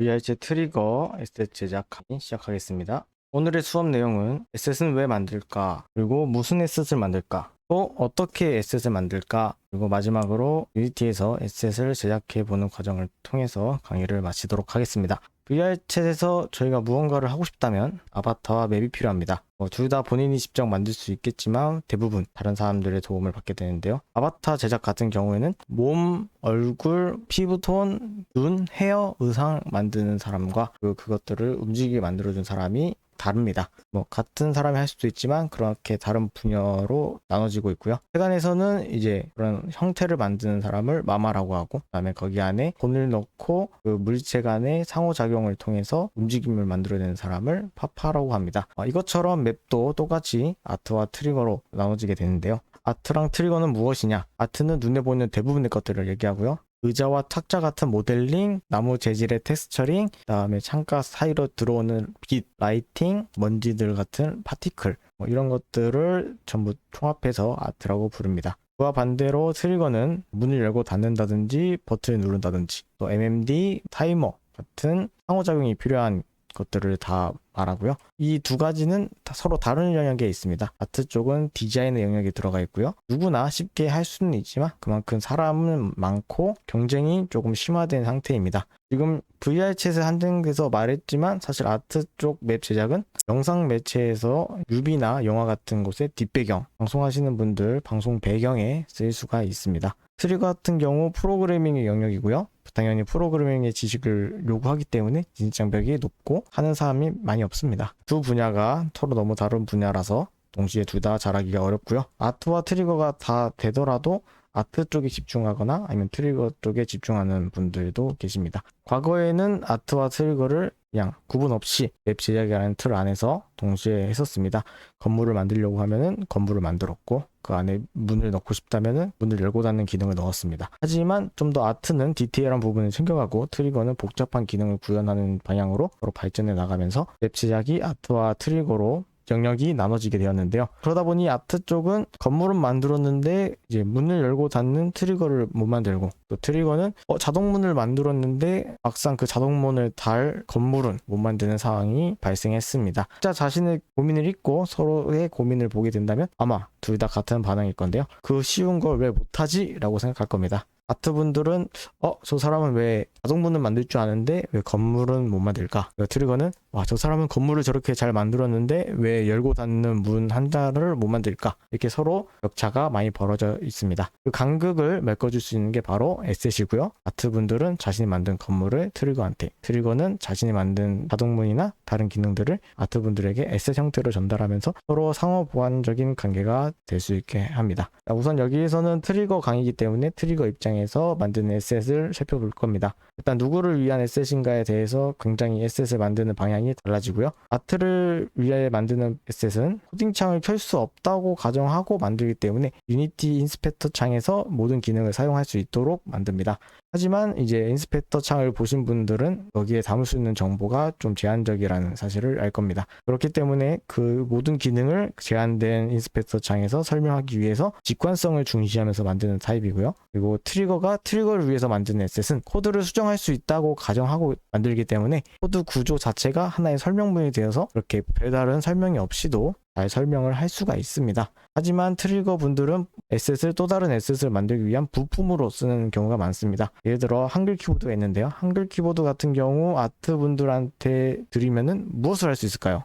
VRC 트리거 에셋 제작 강의 시작하겠습니다. 오늘의 수업 내용은 에셋은 왜 만들까? 그리고 무슨 에셋을 만들까? 또 어떻게 에셋을 만들까? 그리고 마지막으로 유니티에서 에셋을 제작해보는 과정을 통해서 강의를 마치도록 하겠습니다. VR챗에서 저희가 무언가를 하고 싶다면 아바타와 맵이 필요합니다. 둘 다 본인이 직접 만들 수 있겠지만 대부분 다른 사람들의 도움을 받게 되는데요. 아바타 제작 같은 경우에는 몸, 얼굴, 피부톤, 눈, 헤어, 의상 만드는 사람과 그것들을 움직이게 만들어준 사람이 다릅니다. 같은 사람이 할 수도 있지만 그렇게 다른 분야로 나눠지고 있고요. 세간에서는 이제 그런 형태를 만드는 사람을 마마라고 하고, 그다음에 거기 안에 돈을 넣고 그 물체 간의 상호작용을 통해서 움직임을 만들어내는 사람을 파파라고 합니다. 이것처럼 맵도 똑같이 아트와 트리거로 나눠지게 되는데요. 아트랑 트리거는 무엇이냐? 아트는 눈에 보이는 대부분의 것들을 얘기하고요. 의자와 탁자 같은 모델링, 나무 재질의 텍스처링, 그다음에 창가 사이로 들어오는 빛, 라이팅, 먼지들 같은 파티클, 이런 것들을 전부 총합해서 아트라고 부릅니다. 그와 반대로 트리거는 문을 열고 닫는다든지 버튼을 누른다든지 또 MMD, 타이머 같은 상호작용이 필요한 것들을 다 말하고요. 이 두 가지는 서로 다른 영역에 있습니다. 아트 쪽은 디자인의 영역에 들어가 있고요. 누구나 쉽게 할 수는 있지만 그만큼 사람은 많고 경쟁이 조금 심화된 상태입니다. 지금 VR챗에 한정돼서 말했지만 사실 아트 쪽 맵 제작은 영상 매체에서 뮤비나 영화 같은 곳에 뒷배경, 방송하시는 분들 방송 배경에 쓸 수가 있습니다. 트리거 같은 경우 프로그래밍의 영역이고요. 당연히 프로그래밍의 지식을 요구하기 때문에 진입장벽이 높고 하는 사람이 많이 없습니다. 두 분야가 서로 너무 다른 분야라서 동시에 둘 다 잘하기가 어렵고요. 아트와 트리거가 다 되더라도 아트 쪽에 집중하거나 아니면 트리거 쪽에 집중하는 분들도 계십니다. 과거에는 아트와 트리거를 그냥 구분 없이 웹 제작이라는 틀 안에서 동시에 했었습니다. 건물을 만들려고 하면은 건물을 만들었고 그 안에 문을 넣고 싶다면은 문을 열고 닫는 기능을 넣었습니다. 하지만 좀 더 아트는 디테일한 부분을 챙겨가고 트리거는 복잡한 기능을 구현하는 방향으로 서로 발전해 나가면서 웹 제작이 아트와 트리거로 영역이 나눠지게 되었는데요. 그러다 보니 아트 쪽은 건물은 만들었는데 이제 문을 열고 닫는 트리거를 못 만들고, 또 트리거는 자동문을 만들었는데 막상 그 자동문을 달 건물은 못 만드는 상황이 발생했습니다. 각자 자신의 고민을 잊고 서로의 고민을 보게 된다면 아마 둘 다 같은 반응일 건데요. 그 쉬운 걸 왜 못하지? 라고 생각할 겁니다. 아트분들은 저 사람은 왜 자동문을 만들 줄 아는데 왜 건물은 못 만들까? 트리거는 저 사람은 건물을 저렇게 잘 만들었는데 왜 열고 닫는 문 한자를 못 만들까? 이렇게 서로 격차가 많이 벌어져 있습니다. 그 간극을 메꿔줄 수 있는 게 바로 에셋이고요. 아트분들은 자신이 만든 건물을 트리거한테, 트리거는 자신이 만든 자동문이나 다른 기능들을 아트분들에게 에셋 형태로 전달하면서 서로 상호 보완적인 관계가 될 수 있게 합니다. 우선 여기에서는 트리거 강의이기 때문에 트리거 입장에서 만드는 에셋을 살펴볼 겁니다. 일단 누구를 위한 에셋인가에 대해서 굉장히 에셋을 만드는 방향이 달라지고요. 아트를 위해 만드는 에셋은 코딩 창을 켤 수 없다고 가정하고 만들기 때문에 유니티 인스펙터 창에서 모든 기능을 사용할 수 있도록 만듭니다. 하지만 이제 인스펙터 창을 보신 분들은 여기에 담을 수 있는 정보가 좀 제한적이라는 사실을 알 겁니다. 그렇기 때문에 그 모든 기능을 제한된 인스펙터 창에서 설명하기 위해서 직관성을 중시하면서 만드는 타입이고요. 그리고 트리거가 트리거를 위해서 만드는 에셋은 코드를 수정할 수 있다고 가정하고 만들기 때문에 코드 구조 자체가 하나의 설명문이 되어서 그렇게 별다른 설명이 없이도 잘 설명을 할 수가 있습니다. 하지만 트리거 분들은 에셋을 또 다른 에셋을 만들기 위한 부품으로 쓰는 경우가 많습니다. 예를 들어 한글 키보드가 있는데요. 한글 키보드 같은 경우 아트 분들한테 드리면은 무엇을 할 수 있을까요?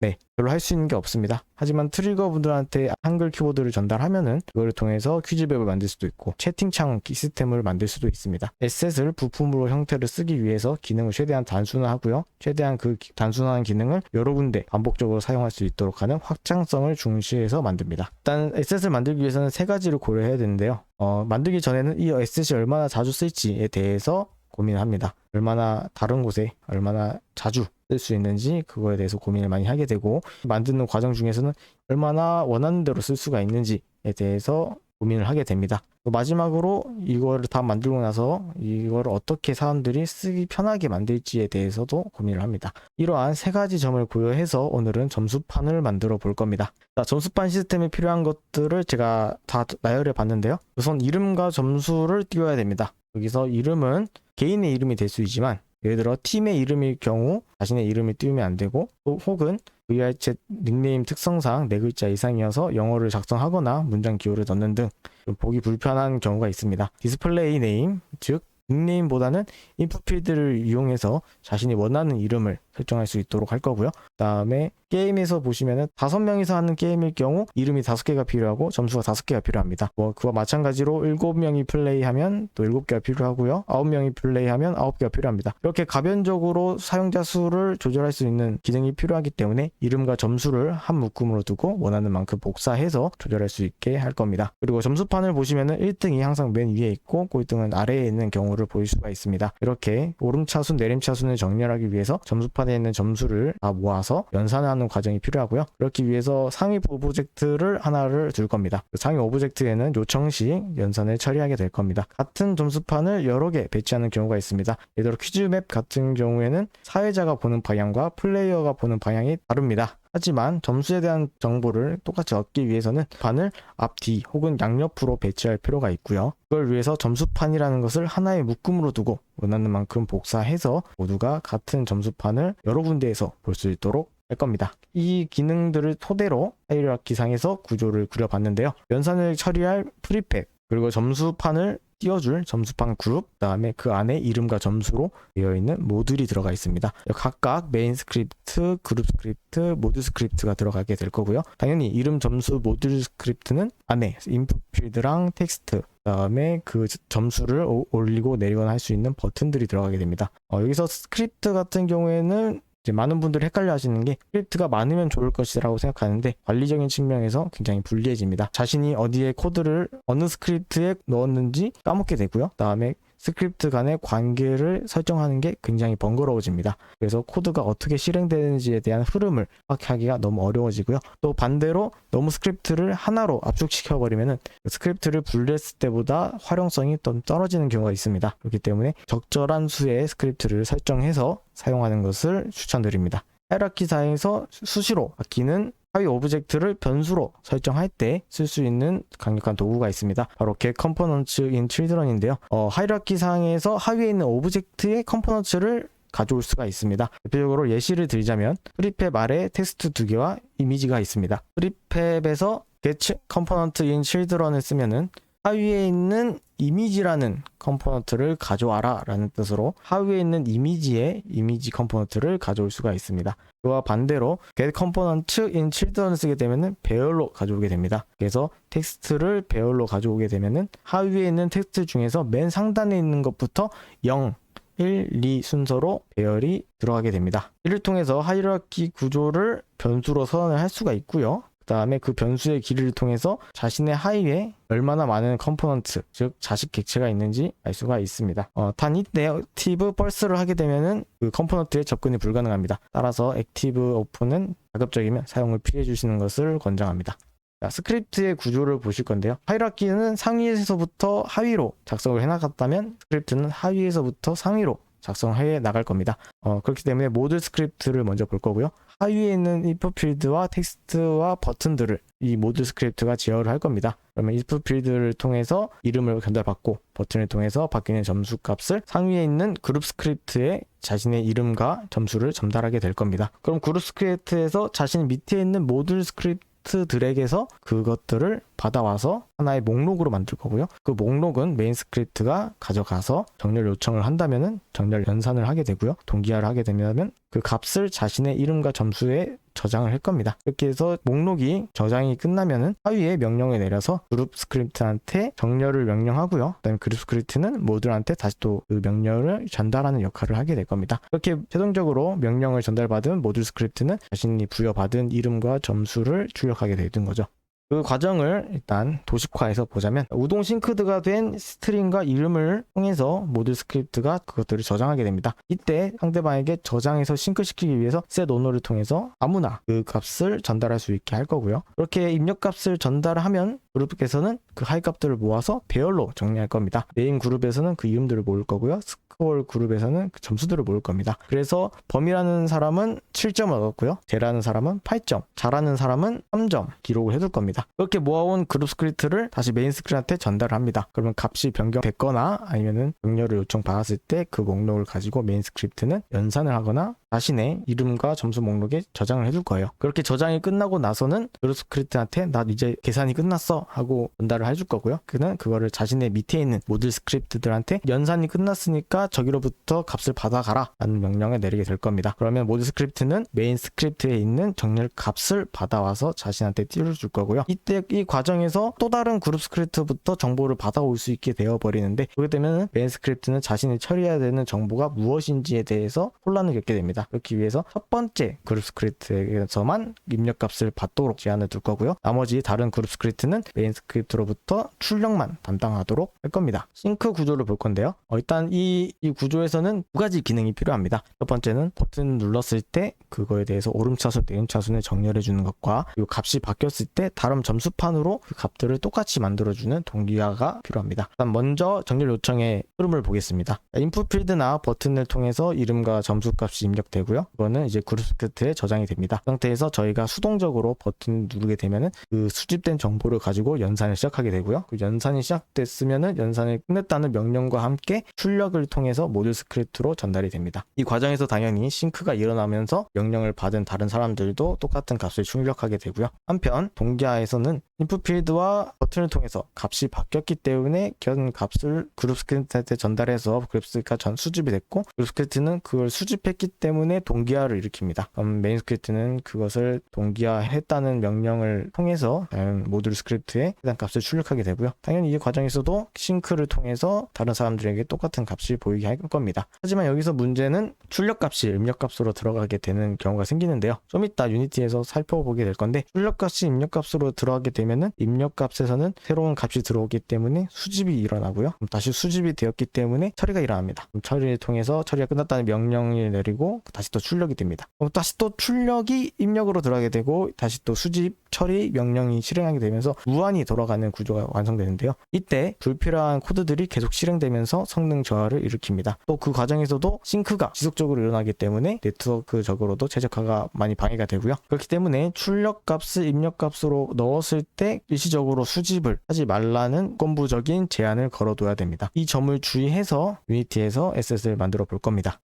네, 별로 할 수 있는 게 없습니다. 하지만 트리거 분들한테 한글 키보드를 전달하면은 그걸 통해서 퀴즈맵을 만들 수도 있고 채팅창 시스템을 만들 수도 있습니다. 에셋을 부품으로 형태를 쓰기 위해서 기능을 최대한 단순화하고요. 최대한 그 단순한 기능을 여러 군데 반복적으로 사용할 수 있도록 하는 확장성을 중시해서 만듭니다. 일단 에셋을 만들기 위해서는 세 가지를 고려해야 되는데요. 만들기 전에는 이 에셋이 얼마나 자주 쓸지에 대해서 고민합니다. 얼마나 다른 곳에 얼마나 자주 쓸 수 있는지 그거에 대해서 고민을 많이 하게 되고, 만드는 과정 중에서는 얼마나 원하는 대로 쓸 수가 있는지에 대해서 고민을 하게 됩니다. 마지막으로 이거를 다 만들고 나서 이걸 어떻게 사람들이 쓰기 편하게 만들지에 대해서도 고민을 합니다. 이러한 세 가지 점을 고려해서 오늘은 점수판을 만들어 볼 겁니다. 자, 점수판 시스템에 필요한 것들을 제가 다 나열해 봤는데요. 우선 이름과 점수를 띄워야 됩니다. 여기서 이름은 개인의 이름이 될 수 있지만 예를 들어 팀의 이름일 경우 자신의 이름을 띄우면 안 되고, 또 혹은 VR챗 닉네임 특성상 4글자 이상이어서 영어를 작성하거나 문장 기호를 넣는 등 좀 보기 불편한 경우가 있습니다. 디스플레이 네임, 즉 닉네임보다는 인풋 필드를 이용해서 자신이 원하는 이름을 설정할 수 있도록 할 거고요. 그 다음에 게임에서 보시면은 5명이서 하는 게임일 경우 이름이 5개가 필요하고 점수가 5개가 필요합니다. 그와 마찬가지로 7명이 플레이하면 또 7개가 필요하고요. 9명이 플레이하면 9개가 필요합니다. 이렇게 가변적으로 사용자 수를 조절할 수 있는 기능이 필요하기 때문에 이름과 점수를 한 묶음으로 두고 원하는 만큼 복사해서 조절할 수 있게 할 겁니다. 그리고 점수판을 보시면은 1등이 항상 맨 위에 있고 꼴등은 아래에 있는 경우를 볼 수가 있습니다. 이렇게 오름차순, 내림차순을 정렬하기 위해서 점수판에 있는 점수를 다 모아서 연산하는 과정이 필요하고요. 그렇기 위해서 상위 오브젝트를 하나를 둘 겁니다. 그 상위 오브젝트에는 요청 시 연산을 처리하게 될 겁니다. 같은 점수판을 여러 개 배치하는 경우가 있습니다. 예를 들어 퀴즈맵 같은 경우에는 사회자가 보는 방향과 플레이어가 보는 방향이 다릅니다. 하지만 점수에 대한 정보를 똑같이 얻기 위해서는 판을 앞뒤 혹은 양옆으로 배치할 필요가 있고요. 그걸 위해서 점수판이라는 것을 하나의 묶음으로 두고 원하는 만큼 복사해서 모두가 같은 점수판을 여러 군데에서 볼 수 있도록 할 겁니다. 이 기능들을 토대로 하이라키상에서 구조를 그려봤는데요. 연산을 처리할 프리팹, 그리고 점수판을 띄워줄 점수판 그룹, 그 다음에 그 안에 이름과 점수로 되어 있는 모듈이 들어가 있습니다. 각각 메인 스크립트, 그룹 스크립트, 모듈 스크립트가 들어가게 될 거고요. 당연히 이름, 점수, 모듈 스크립트는 안에 인풋 필드랑 텍스트, 그다음에 그 점수를 올리고 내리거나 할 수 있는 버튼들이 들어가게 됩니다. 여기서 스크립트 같은 경우에는 이제 많은 분들이 헷갈려 하시는 게 스크립트가 많으면 좋을 것이라고 생각하는데 관리적인 측면에서 굉장히 불리해집니다. 자신이 어디에 코드를 어느 스크립트에 넣었는지 까먹게 되고요. 그다음에 스크립트 간의 관계를 설정하는 게 굉장히 번거로워집니다. 그래서 코드가 어떻게 실행되는지에 대한 흐름을 파악하기가 너무 어려워지고요. 또 반대로 너무 스크립트를 하나로 압축시켜 버리면은 스크립트를 분리했을 때보다 활용성이 좀 떨어지는 경우가 있습니다. 그렇기 때문에 적절한 수의 스크립트를 설정해서 사용하는 것을 추천드립니다. 하이라키사에서 수시로 바뀌는 하위 오브젝트를 변수로 설정할 때 쓸 수 있는 강력한 도구가 있습니다. 바로 get components in children인데요. 하이라키 상에서 하위에 있는 오브젝트의 컴포넌츠를 가져올 수가 있습니다. 대표적으로 예시를 드리자면 프리팹 아래 텍스트 2개와 이미지가 있습니다. 프리팹에서 get component in children을 쓰면은 하위에 있는 이미지라는 컴포넌트를 가져와라 라는 뜻으로 하위에 있는 이미지의 이미지 컴포넌트를 가져올 수가 있습니다. 그와 반대로 get component in children을 쓰게 되면은 배열로 가져오게 됩니다. 그래서 텍스트를 배열로 가져오게 되면은 하위에 있는 텍스트 중에서 맨 상단에 있는 것부터 0, 1, 2 순서로 배열이 들어가게 됩니다. 이를 통해서 하이라키 구조를 변수로 선언을 할 수가 있고요. 그 다음에 그 변수의 길이를 통해서 자신의 하위에 얼마나 많은 컴포넌트, 즉 자식 객체가 있는지 알 수가 있습니다. 단 이때 액티브 펄스를 하게 되면은 그 컴포넌트에 접근이 불가능합니다. 따라서 액티브 오픈은 가급적이면 사용을 피해 주시는 것을 권장합니다. 자, 스크립트의 구조를 보실 건데요. 하이라키는 상위에서부터 하위로 작성을 해나갔다면 스크립트는 하위에서부터 상위로 작성해 나갈 겁니다. 그렇기 때문에 모듈 스크립트를 먼저 볼 거고요. 하위에 있는 input 필드와 텍스트와 버튼들을 이 모듈 스크립트가 제어를 할 겁니다. 그러면 input 필드를 통해서 이름을 전달받고 버튼을 통해서 바뀌는 점수 값을 상위에 있는 그룹 스크립트에 자신의 이름과 점수를 전달하게 될 겁니다. 그럼 그룹 스크립트에서 자신 밑에 있는 모듈 스크립트들에게서 그것들을 받아와서 하나의 목록으로 만들 거고요. 그 목록은 메인 스크립트가 가져가서 정렬 요청을 한다면은 정렬 연산을 하게 되고요. 동기화를 하게 되면 그 값을 자신의 이름과 점수에 저장을 할 겁니다. 이렇게 해서 목록이 저장이 끝나면은 하위에 명령을 내려서 그룹 스크립트한테 정렬을 명령하고요. 그다음에 그룹 스크립트는 모듈한테 다시 또 그 명령을 전달하는 역할을 하게 될 겁니다. 이렇게 최종적으로 명령을 전달받은 모듈 스크립트는 자신이 부여받은 이름과 점수를 출력하게 되는 거죠. 그 과정을 일단 도식화해서 보자면 우동 싱크드가 된 스트링과 이름을 통해서 모듈 스크립트가 그것들을 저장하게 됩니다. 이때 상대방에게 저장해서 싱크시키기 위해서 set on어를 통해서 아무나 그 값을 전달할 수 있게 할 거고요. 그렇게 입력 값을 전달하면 그룹에서는 그 하이 값들을 모아서 배열로 정리할 겁니다. 네임 그룹에서는 그 이름들을 모을 거고요. 스코어 그룹에서는 그 점수들을 모을 겁니다. 그래서 범이라는 사람은 7점을 얻었고요. 제라는 사람은 8점, 자라는 사람은 3점 기록을 해둘 겁니다. 이렇게 모아온 그룹 스크립트를 다시 메인 스크립트한테 전달을 합니다. 그러면 값이 변경됐거나 아니면은 명령을 요청받았을 때 그 목록을 가지고 메인 스크립트는 연산을 하거나 자신의 이름과 점수 목록에 저장을 해줄 거예요. 그렇게 저장이 끝나고 나서는 그룹 스크립트한테 나 이제 계산이 끝났어 하고 전달을 해줄 거고요. 그는 그거를 자신의 밑에 있는 모듈 스크립트들한테 연산이 끝났으니까 저기로부터 값을 받아가라 라는 명령을 내리게 될 겁니다. 그러면 모듈 스크립트는 메인 스크립트에 있는 정렬 값을 받아와서 자신한테 띄워줄 거고요. 이때 이 과정에서 또 다른 그룹 스크립트부터 정보를 받아올 수 있게 되어버리는데, 그렇게 되면 메인 스크립트는 자신이 처리해야 되는 정보가 무엇인지에 대해서 혼란을 겪게 됩니다. 그렇기 위해서 첫 번째 그룹 스크립트에서만 입력값을 받도록 제한을 둘 거고요. 나머지 다른 그룹 스크립트는 메인 스크립트로부터 출력만 담당하도록 할 겁니다. 싱크 구조를 볼 건데요. 일단 이 구조에서는 두 가지 기능이 필요합니다. 첫 번째는 버튼 눌렀을 때 그거에 대해서 오름차순, 내림차순을 정렬해 주는 것과, 그리고 값이 바뀌었을 때 다른 점수판으로 그 값들을 똑같이 만들어주는 동기화가 필요합니다. 일단 먼저 정렬 요청의 흐름을 보겠습니다. 인풋 필드나 버튼을 통해서 이름과 점수값이 입력되고요. 이거는 이제 그룹 스크립트에 저장이 됩니다. 그 상태에서 저희가 수동적으로 버튼 누르게 되면은 그 수집된 정보를 가지고 연산을 시작하게 되고요. 그 연산이 시작됐으면은 연산을 끝냈다는 명령과 함께 출력을 통해서 모듈 스크립트로 전달이 됩니다. 이 과정에서 당연히 싱크가 일어나면서 명령을 받은 다른 사람들도 똑같은 값을 출력하게 되고요. 한편 동기화에서는 인풋 필드와 버튼을 통해서 값이 바뀌었기 때문에 견 값을 그룹 스크립트한테 전달해서 그룹 스크립트가 수집이 됐고, 그룹 스크립트는 그걸 수집했기 때문에 동기화를 일으킵니다. 그럼 메인 스크립트는 그것을 동기화했다는 명령을 통해서 모듈 스크립트에 해당 값을 출력하게 되고요. 당연히 이 과정에서도 싱크를 통해서 다른 사람들에게 똑같은 값을 보이게 할 겁니다. 하지만 여기서 문제는 출력 값이 입력 값으로 들어가게 되는 경우가 생기는데요. 좀 이따 유니티에서 살펴보게 될 건데, 출력 값이 입력 값으로 들어가게 되면은 입력 값에서는 새로운 값이 들어오기 때문에 수집이 일어나고요. 다시 수집이 되었기 때문에 처리가 일어납니다. 처리를 통해서 처리가 끝났다는 명령을 내리고 다시 또 출력이 됩니다. 그럼 다시 또 출력이 입력으로 들어가게 되고 다시 또 수집, 처리 명령이 실행하게 되면서 무한히 돌아가는 구조가 완성되는데요. 이때 불필요한 코드들이 계속 실행되면서 성능 저하를 일으킵니다. 또 그 과정에서도 싱크가 지속적으로 일어나기 때문에 네트워크적으로도 최적화가 많이 방해가 되고요. 그렇기 때문에 출력 값을 입력 값으로 넣었을 때 일시적으로 수집을 하지 말라는 건부적인 제한을 걸어둬야 됩니다. 이 점을 주의해서 유니티에서 에셋을 만들어 볼 겁니다.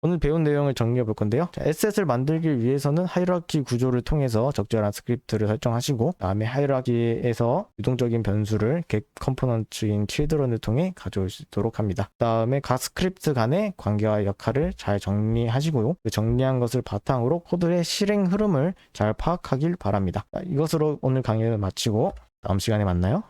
오늘 배운 내용을 정리해 볼 건데요. 에셋을 만들기 위해서는 하이라키 구조를 통해서 적절한 스크립트를 설정하시고, 다음에 하이라키에서 유동적인 변수를 get 컴포넌트인 children을 통해 가져오도록 합니다. 다음에 각 스크립트 간의 관계와 역할을 잘 정리하시고요. 그 정리한 것을 바탕으로 코드의 실행 흐름을 잘 파악하길 바랍니다. 이것으로 오늘 강의를 마치고 다음 시간에 만나요.